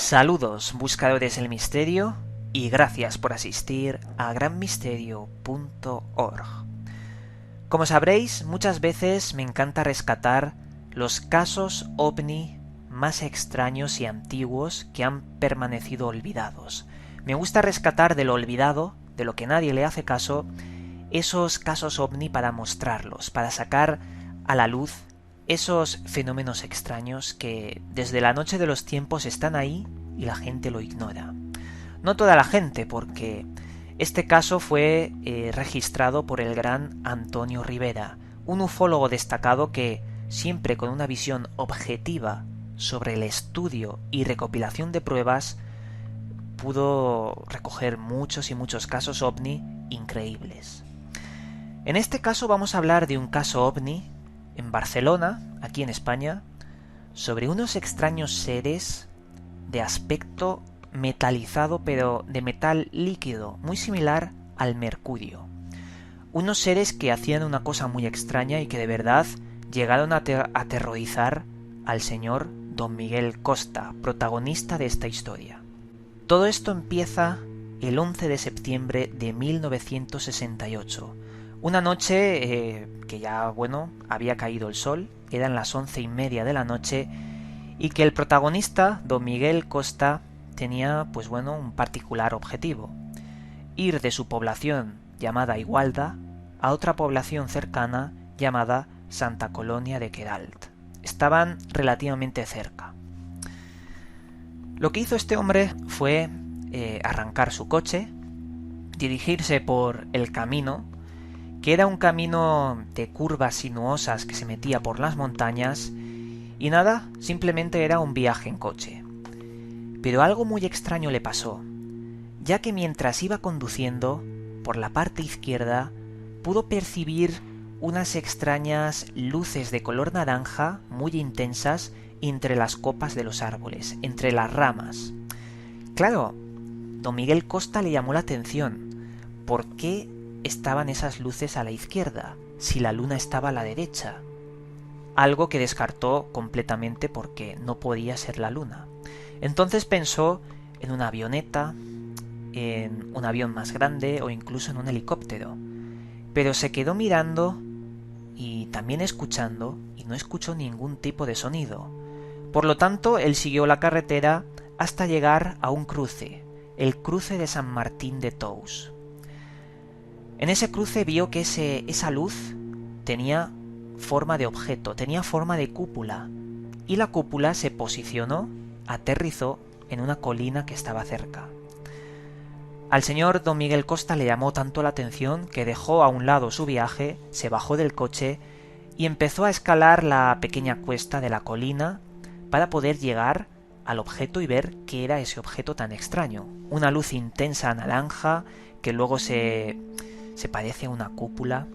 Saludos, buscadores del misterio, y gracias por asistir a granmisterio.org. Como sabréis, muchas veces me encanta rescatar los casos ovni más extraños y antiguos que han permanecido olvidados. Me gusta rescatar de lo olvidado, de lo que nadie le hace caso, esos casos ovni para mostrarlos, para sacar a la luz esos fenómenos extraños que desde la noche de los tiempos están ahí y la gente lo ignora. No toda la gente, porque este caso fue registrado por el gran Antonio Rivera, un ufólogo destacado que, siempre con una visión objetiva sobre el estudio y recopilación de pruebas, pudo recoger muchos y muchos casos ovni increíbles. En este caso vamos a hablar de un caso ovni en Barcelona, aquí en España, sobre unos extraños seres de aspecto metalizado, pero de metal líquido, muy similar al mercurio. Unos seres que hacían una cosa muy extraña y que de verdad llegaron a aterrorizar al señor Don Miguel Costa, protagonista de esta historia. Todo esto empieza el 11 de septiembre de 1968. Una noche que ya, había caído el sol, eran las 11:30 de la noche, y que el protagonista, Don Miguel Costa, tenía, un particular objetivo: ir de su población llamada Igualda a otra población cercana llamada Santa Colonia de Queralt. Estaban relativamente cerca. Lo que hizo este hombre fue arrancar su coche, dirigirse por el camino, que era un camino de curvas sinuosas que se metía por las montañas, y nada, simplemente era un viaje en coche. Pero algo muy extraño le pasó, ya que mientras iba conduciendo, por la parte izquierda, pudo percibir unas extrañas luces de color naranja muy intensas entre las copas de los árboles, entre las ramas. Claro, Don Miguel Costa le llamó la atención. ¿Por qué estaban esas luces a la izquierda, si la luna estaba a la derecha? Algo que descartó completamente porque no podía ser la luna. Entonces pensó en una avioneta, en un avión más grande o incluso en un helicóptero. Pero se quedó mirando y también escuchando, y no escuchó ningún tipo de sonido. Por lo tanto, él siguió la carretera hasta llegar a un cruce, el cruce de San Martín de Tous. En ese cruce vio que esa luz tenía forma de objeto, tenía forma de cúpula, y la cúpula se posicionó, aterrizó en una colina que estaba cerca. Al señor Don Miguel Costa le llamó tanto la atención que dejó a un lado su viaje, se bajó del coche y empezó a escalar la pequeña cuesta de la colina para poder llegar al objeto y ver qué era ese objeto tan extraño. Una luz intensa naranja que luego se parece a una cúpula.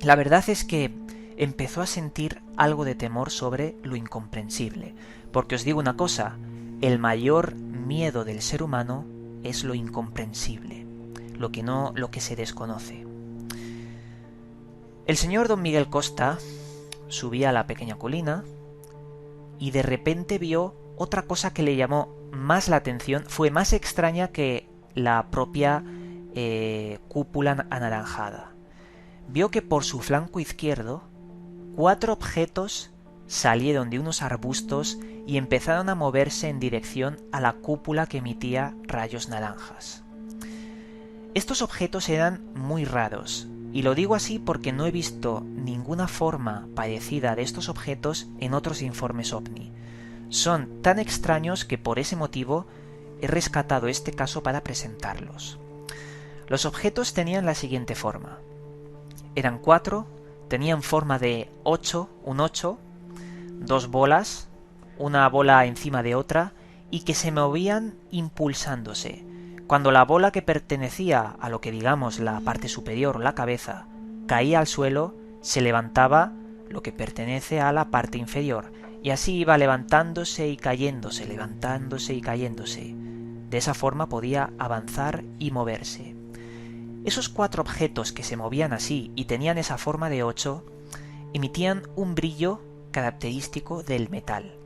La verdad es que empezó a sentir algo de temor sobre lo incomprensible, porque os digo una cosa, el mayor miedo del ser humano es lo incomprensible, lo que se desconoce. El señor Don Miguel Costa subía a la pequeña colina y de repente vio otra cosa que le llamó más la atención, fue más extraña que la propia cúpula anaranjada. Vio que por su flanco izquierdo 4 objetos salieron de unos arbustos y empezaron a moverse en dirección a la cúpula que emitía rayos naranjas. Estos objetos eran muy raros, y lo digo así porque no he visto ninguna forma parecida de estos objetos en otros informes OVNI. Son tan extraños que por ese motivo he rescatado este caso para presentarlos. Los objetos tenían la siguiente forma. Eran 4, tenían forma de 8, un 8, 2 bolas, una bola encima de otra, y que se movían impulsándose. Cuando la bola que pertenecía a lo que digamos la parte superior, la cabeza, caía al suelo, se levantaba lo que pertenece a la parte inferior, y así iba levantándose y cayéndose, levantándose y cayéndose. De esa forma podía avanzar y moverse. Esos 4 objetos que se movían así y tenían esa forma de 8, emitían un brillo característico del metal.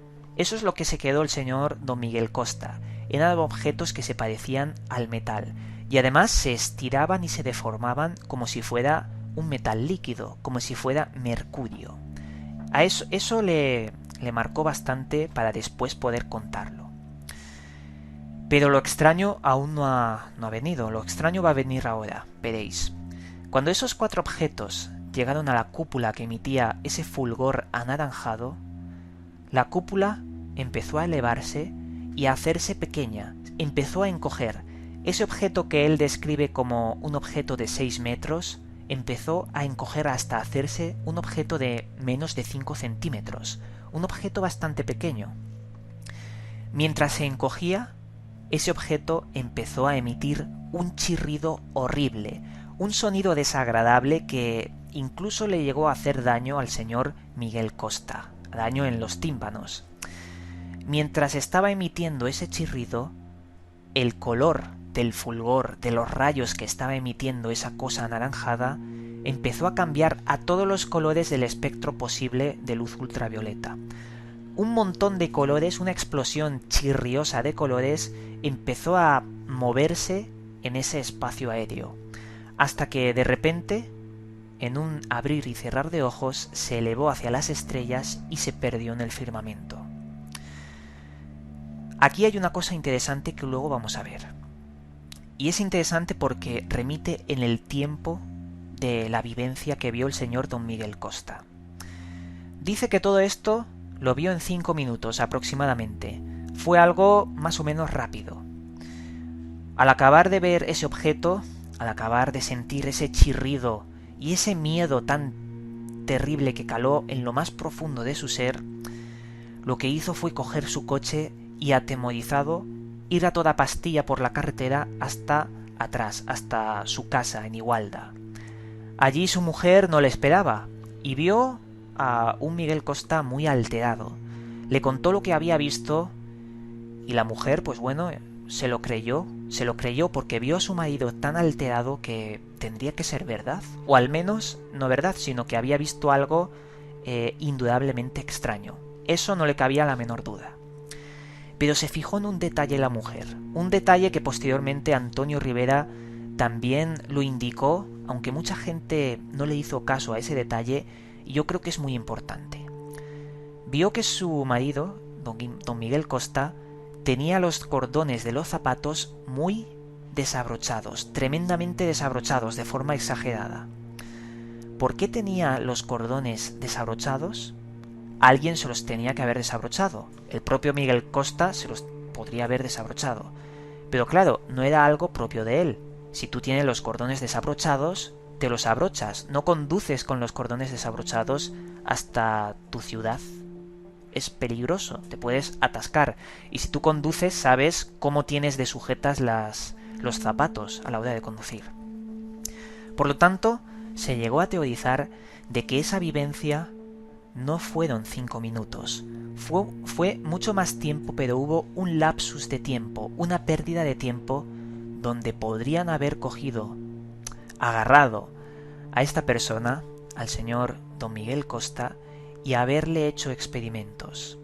Eso es lo que se quedó el señor don Miguel Costa. Eran objetos que se parecían al metal y además se estiraban y se deformaban como si fuera un metal líquido, como si fuera mercurio. A eso le marcó bastante para después poder contarlo. Pero lo extraño aún no ha venido, lo extraño va a venir ahora, veréis. Cuando esos 4 objetos llegaron a la cúpula que emitía ese fulgor anaranjado, la cúpula empezó a elevarse y a hacerse pequeña, empezó a encoger. Ese objeto que él describe como un objeto de 6 metros, empezó a encoger hasta hacerse un objeto de menos de 5 centímetros, un objeto bastante pequeño. Mientras se encogía, ese objeto empezó a emitir un chirrido horrible, un sonido desagradable que incluso le llegó a hacer daño al señor Miguel Costa, daño en los tímpanos. Mientras estaba emitiendo ese chirrido, el color del fulgor, de los rayos que estaba emitiendo esa cosa anaranjada, empezó a cambiar a todos los colores del espectro posible de luz ultravioleta. Un montón de colores, una explosión chirriosa de colores, empezó a moverse en ese espacio aéreo, hasta que de repente, en un abrir y cerrar de ojos, se elevó hacia las estrellas y se perdió en el firmamento. Aquí hay una cosa interesante que luego vamos a ver. Y es interesante porque remite en el tiempo de la vivencia que vio el señor don Miguel Costa. Dice que todo esto lo vio en 5 minutos aproximadamente. Fue algo más o menos rápido. Al acabar de ver ese objeto, al acabar de sentir ese chirrido y ese miedo tan terrible que caló en lo más profundo de su ser, lo que hizo fue coger su coche y, atemorizado, ir a toda pastilla por la carretera hasta atrás, hasta su casa en Igualda. Allí su mujer no le esperaba y vio a un Miguel Costa muy alterado. Le contó lo que había visto y la mujer, pues bueno, se lo creyó porque vio a su marido tan alterado que tendría que ser verdad, o al menos no verdad, sino que había visto algo indudablemente extraño. Eso no le cabía la menor duda. Pero se fijó en un detalle la mujer, un detalle que posteriormente Antonio Rivera también lo indicó, aunque mucha gente no le hizo caso a ese detalle, y yo creo que es muy importante. Vio que su marido, don Miguel Costa, tenía los cordones de los zapatos muy desabrochados, tremendamente desabrochados, de forma exagerada. ¿Por qué tenía los cordones desabrochados? Alguien se los tenía que haber desabrochado. El propio Miguel Costa se los podría haber desabrochado. Pero claro, no era algo propio de él. Si tú tienes los cordones desabrochados, te los abrochas. No conduces con los cordones desabrochados hasta tu ciudad. Es peligroso, te puedes atascar. Y si tú conduces, sabes cómo tienes de sujetas los zapatos a la hora de conducir. Por lo tanto, se llegó a teorizar de que esa vivencia no fueron 5 minutos. Fue mucho más tiempo, pero hubo un lapsus de tiempo, una pérdida de tiempo, donde podrían haber agarrado a esta persona, al señor don Miguel Costa, y haberle hecho experimentos.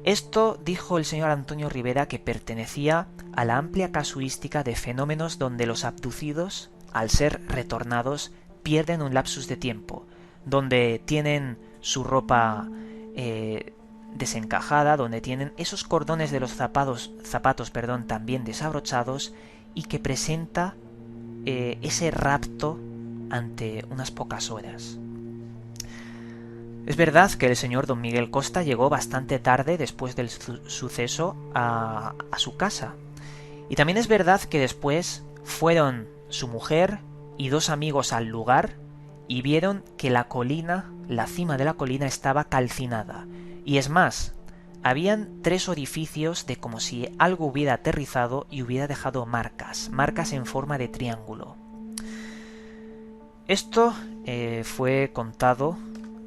Esto dijo el señor Antonio Rivera, que pertenecía a la amplia casuística de fenómenos donde los abducidos, al ser retornados, pierden un lapsus de tiempo, donde tienen su ropa desencajada, donde tienen esos cordones de los zapatos también desabrochados, y que presenta ese rapto ante unas pocas horas. Es verdad que el señor don Miguel Costa llegó bastante tarde después del suceso a su casa. Y también es verdad que después fueron su mujer y 2 amigos al lugar y vieron que la cima de la colina estaba calcinada. Y es más, habían 3 orificios de como si algo hubiera aterrizado y hubiera dejado marcas en forma de triángulo. Esto fue contado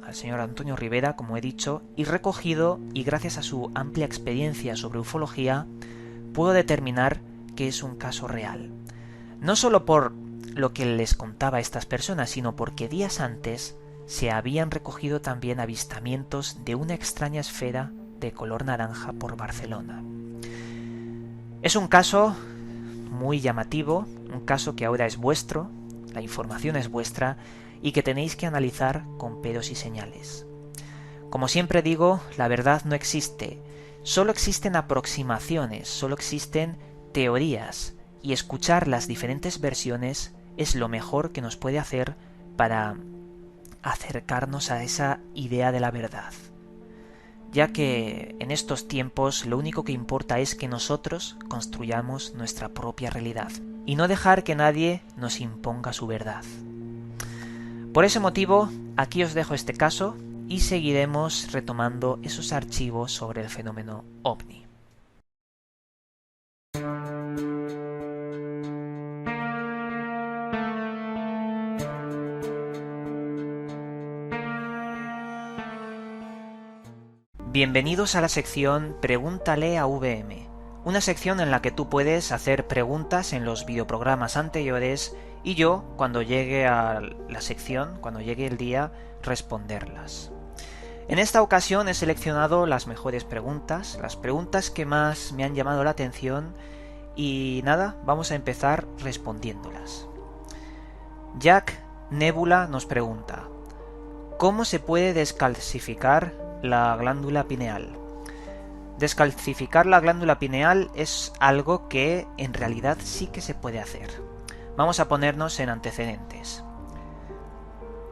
al señor Antonio Rivera, como he dicho, y recogido, y gracias a su amplia experiencia sobre ufología, pudo determinar que es un caso real. No solo por lo que les contaba a estas personas, sino porque días antes se habían recogido también avistamientos de una extraña esfera de color naranja por Barcelona. Es un caso muy llamativo, un caso que ahora es vuestro, la información es vuestra y que tenéis que analizar con peros y señales. Como siempre digo, la verdad no existe, solo existen aproximaciones, solo existen teorías, y escuchar las diferentes versiones es lo mejor que nos puede hacer para acercarnos a esa idea de la verdad. Ya que en estos tiempos lo único que importa es que nosotros construyamos nuestra propia realidad y no dejar que nadie nos imponga su verdad. Por ese motivo, aquí os dejo este caso y seguiremos retomando esos archivos sobre el fenómeno OVNI. Bienvenidos a la sección Pregúntale a VM, una sección en la que tú puedes hacer preguntas en los videoprogramas anteriores y yo, cuando llegue a la sección, cuando llegue el día, responderlas. En esta ocasión he seleccionado las mejores preguntas, las preguntas que más me han llamado la atención y nada, vamos a empezar respondiéndolas. Jack Nebula nos pregunta: ¿cómo se puede descalcificar la glándula pineal? Descalcificar la glándula pineal es algo que en realidad sí que se puede hacer. Vamos a ponernos en antecedentes.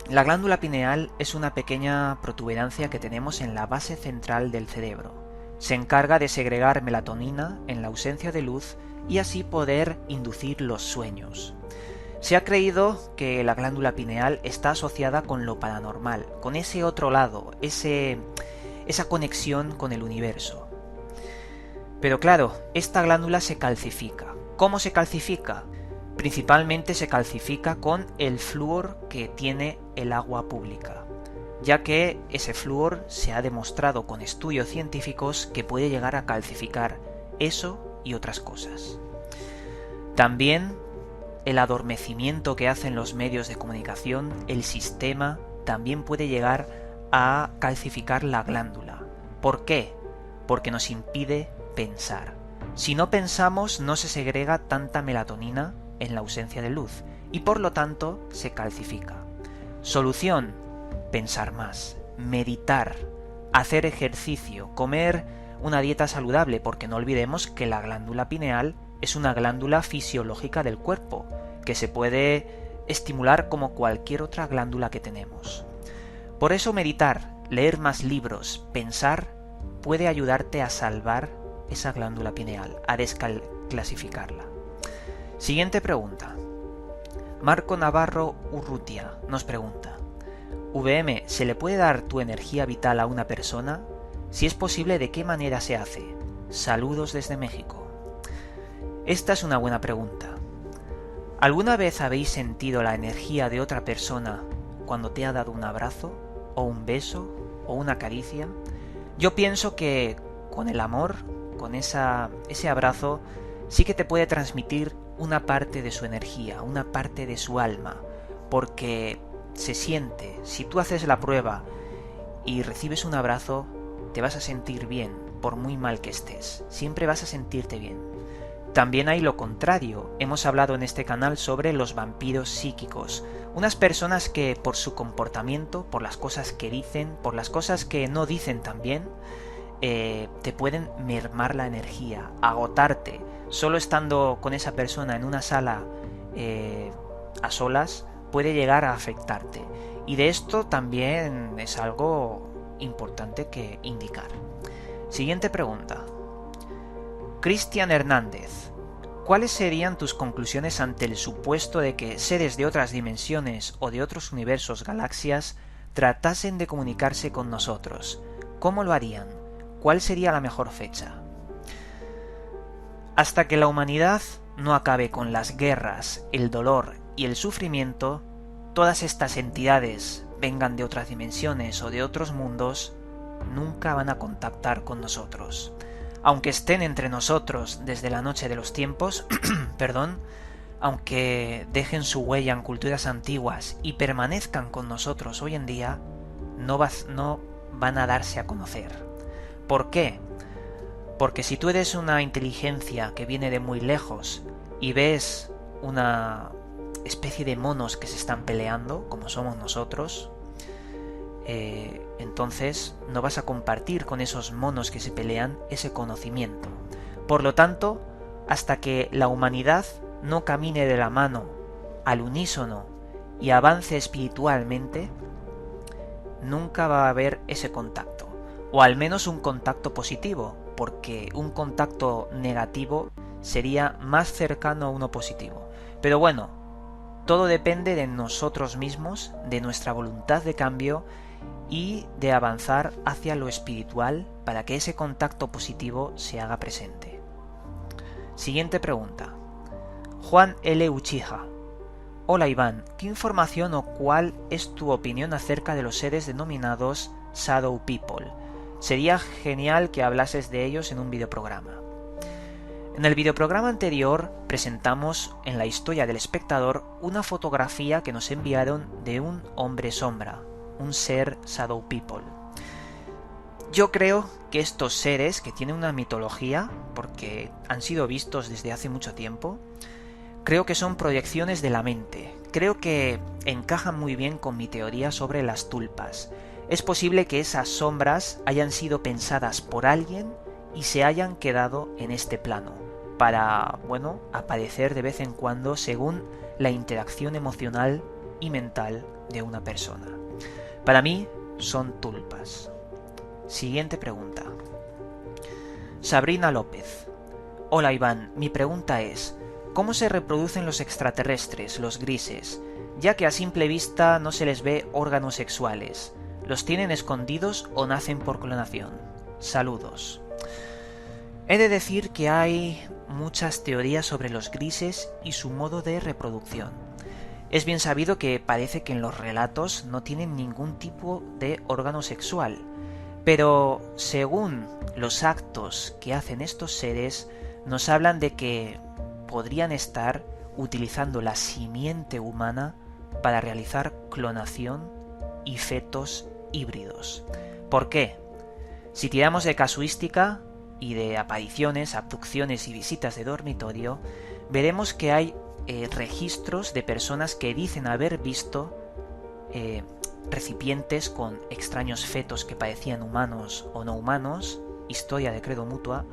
La glándula pineal es una pequeña protuberancia que tenemos en la base central del cerebro. Se encarga de segregar melatonina en la ausencia de luz y así poder inducir los sueños. Se ha creído que la glándula pineal está asociada con lo paranormal, con ese otro lado, esa conexión con el universo. Pero claro, esta glándula se calcifica. ¿Cómo se calcifica? Principalmente se calcifica con el flúor que tiene el agua pública, ya que ese flúor se ha demostrado con estudios científicos que puede llegar a calcificar eso y otras cosas. También el adormecimiento que hacen los medios de comunicación, el sistema, también puede llegar a calcificar la glándula. ¿Por qué? Porque nos impide pensar. Si no pensamos, no se segrega tanta melatonina en la ausencia de luz y por lo tanto se calcifica. Solución: pensar más, meditar, hacer ejercicio, comer una dieta saludable, porque no olvidemos que la glándula pineal es una glándula fisiológica del cuerpo que se puede estimular como cualquier otra glándula que tenemos. Por eso meditar, leer más libros, pensar puede ayudarte a salvar esa glándula pineal, a descalcificarla. Siguiente pregunta. Marco Navarro Urrutia nos pregunta: VM, ¿se le puede dar tu energía vital a una persona? Si es posible, ¿de qué manera se hace? Saludos desde México. Esta es una buena pregunta. ¿Alguna vez habéis sentido la energía de otra persona cuando te ha dado un abrazo, o un beso, o una caricia? Yo pienso que con el amor, con ese abrazo, sí que te puede transmitir una parte de su energía, una parte de su alma, porque se siente. Si tú haces la prueba y recibes un abrazo, te vas a sentir bien, por muy mal que estés. Siempre vas a sentirte bien. También hay lo contrario. Hemos hablado en este canal sobre los vampiros psíquicos. Unas personas que por su comportamiento, por las cosas que dicen, por las cosas que no dicen también, te pueden mermar la energía, agotarte. Solo estando con esa persona en una sala a solas puede llegar a afectarte. Y de esto también es algo importante que indicar. Siguiente pregunta. Cristian Hernández: ¿cuáles serían tus conclusiones ante el supuesto de que seres de otras dimensiones o de otros universos, galaxias, tratasen de comunicarse con nosotros? ¿Cómo lo harían? ¿Cuál sería la mejor fecha? Hasta que la humanidad no acabe con las guerras, el dolor y el sufrimiento, todas estas entidades, vengan de otras dimensiones o de otros mundos, nunca van a contactar con nosotros. Aunque estén entre nosotros desde la noche de los tiempos, aunque dejen su huella en culturas antiguas y permanezcan con nosotros hoy en día, no van a darse a conocer. ¿Por qué? Porque si tú eres una inteligencia que viene de muy lejos y ves una especie de monos que se están peleando, como somos nosotros, entonces no vas a compartir con esos monos que se pelean ese conocimiento. Por lo tanto, hasta que la humanidad no camine de la mano al unísono y avance espiritualmente, nunca va a haber ese contacto, o al menos un contacto positivo, porque un contacto negativo sería más cercano a uno positivo. Pero bueno, todo depende de nosotros mismos, de nuestra voluntad de cambio y de avanzar hacia lo espiritual para que ese contacto positivo se haga presente. Siguiente pregunta. Juan L. Uchiha. Hola Iván, ¿qué información o cuál es tu opinión acerca de los seres denominados Shadow People? Sería genial que hablases de ellos en un videoprograma. En el videoprograma anterior presentamos en la historia del espectador una fotografía que nos enviaron de un hombre sombra, un ser Shadow People. Yo creo que estos seres, que tienen una mitología, porque han sido vistos desde hace mucho tiempo, creo que son proyecciones de la mente. Creo que encajan muy bien con mi teoría sobre las tulpas. Es posible que esas sombras hayan sido pensadas por alguien y se hayan quedado en este plano, para, bueno, aparecer de vez en cuando según la interacción emocional y mental de una persona. Para mí son tulpas. Siguiente pregunta. Sabrina López. Hola Iván, mi pregunta es, ¿cómo se reproducen los extraterrestres, los grises? Ya que a simple vista no se les ve órganos sexuales. ¿Los tienen escondidos o nacen por clonación? Saludos. He de decir que hay muchas teorías sobre los grises y su modo de reproducción. Es bien sabido que parece que en los relatos no tienen ningún tipo de órgano sexual, pero según los actos que hacen estos seres, nos hablan de que podrían estar utilizando la simiente humana para realizar clonación y fetos híbridos. ¿Por qué? Si tiramos de casuística y de apariciones, abducciones y visitas de dormitorio, veremos que hay registros de personas que dicen haber visto recipientes con extraños fetos que parecían humanos o no humanos, historia de credo mutua,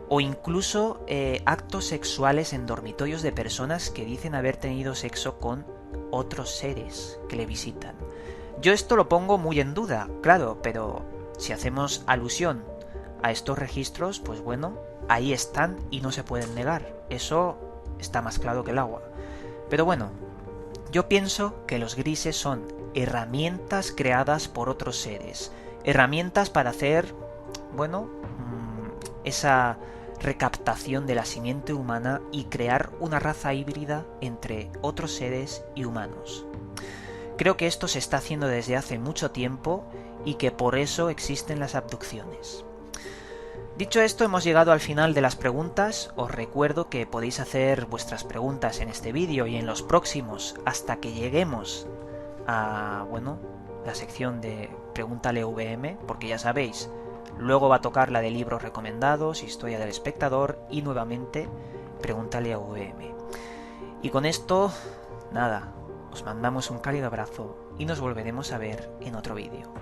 o incluso actos sexuales en dormitorios de personas que dicen haber tenido sexo con otros seres que le visitan. Yo esto lo pongo muy en duda, claro, pero si hacemos alusión a estos registros, pues bueno, ahí están y no se pueden negar. Eso está más claro que el agua. Pero bueno, yo pienso que los grises son herramientas creadas por otros seres. Herramientas para hacer, bueno, esa recaptación de la simiente humana y crear una raza híbrida entre otros seres y humanos. Creo que esto se está haciendo desde hace mucho tiempo y que por eso existen las abducciones. Dicho esto, hemos llegado al final de las preguntas. Os recuerdo que podéis hacer vuestras preguntas en este vídeo y en los próximos hasta que lleguemos a, bueno, la sección de Pregúntale VM, porque ya sabéis, luego va a tocar la de libros recomendados, historia del espectador y nuevamente Pregúntale a VM. Y con esto, nada, os mandamos un cálido abrazo y nos volveremos a ver en otro vídeo.